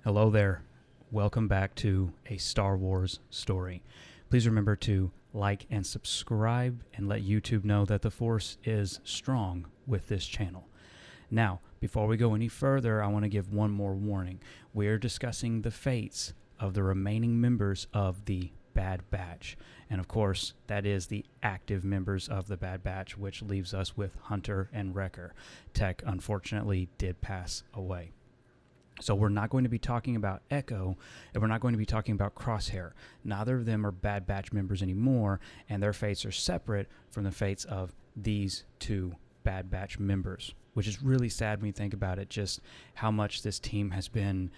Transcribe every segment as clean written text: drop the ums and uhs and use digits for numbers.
Hello there. Welcome back to a Star Wars story. Please remember to like and subscribe and let YouTube know that the Force is strong with this channel. Now, before we go any further, I want to give one more warning. We're discussing the fates of the remaining members of the Bad Batch. And of course, that is the active members of the Bad Batch, which leaves us with Hunter and Wrecker. Tech, unfortunately, did pass away. So we're not going to be talking about Echo, and we're not going to be talking about Crosshair. Neither of them are Bad Batch members anymore, and their fates are separate from the fates of these two Bad Batch members, which is really sad when you think about it, just how much this team has been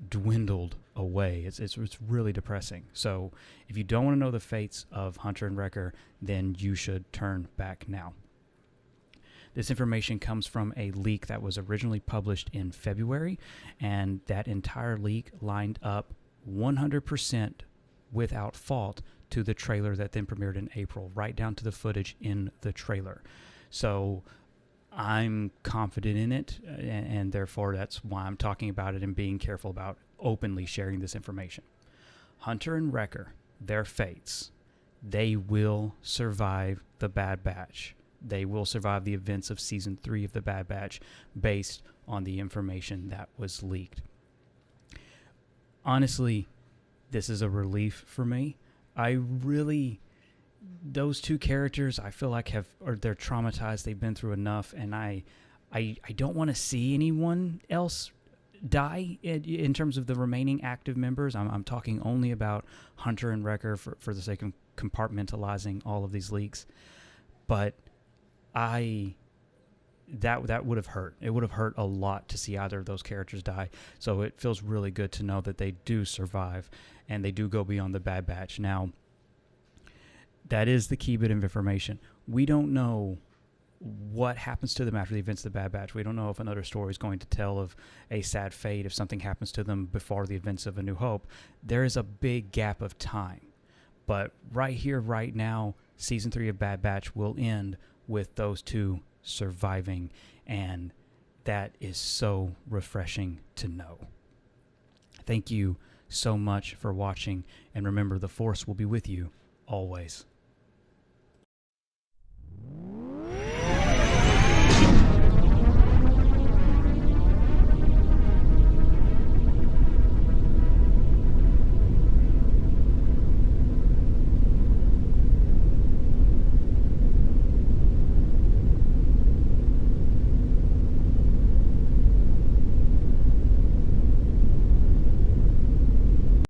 dwindled away. It's really depressing. So if you don't want to know the fates of Hunter and Wrecker, then you should turn back now. This information comes from a leak that was originally published in February, and that entire leak lined up 100% without fault to the trailer that then premiered in April, right down to the footage in the trailer. So I'm confident in it, and therefore that's why I'm talking about it and being careful about openly sharing this information. Hunter and Wrecker, their fates, they will survive the Bad Batch. They will survive the events of Season 3 of the Bad Batch based on the information that was leaked. Honestly, this is a relief for me. Those two characters, I feel like they're traumatized. They've been through enough, and I don't want to see anyone else die in terms of the remaining active members. I'm talking only about Hunter and Wrecker for the sake of compartmentalizing all of these leaks. But that would have hurt. It would have hurt a lot to see either of those characters die. So it feels really good to know that they do survive and they do go beyond the Bad Batch. Now, that is the key bit of information. We don't know what happens to them after the events of the Bad Batch. We don't know if another story is going to tell of a sad fate, if something happens to them before the events of A New Hope. There is a big gap of time. But right here, right now, Season 3 of Bad Batch will end with those two surviving, and that is so refreshing to know. Thank you so much for watching, and remember, the Force will be with you always.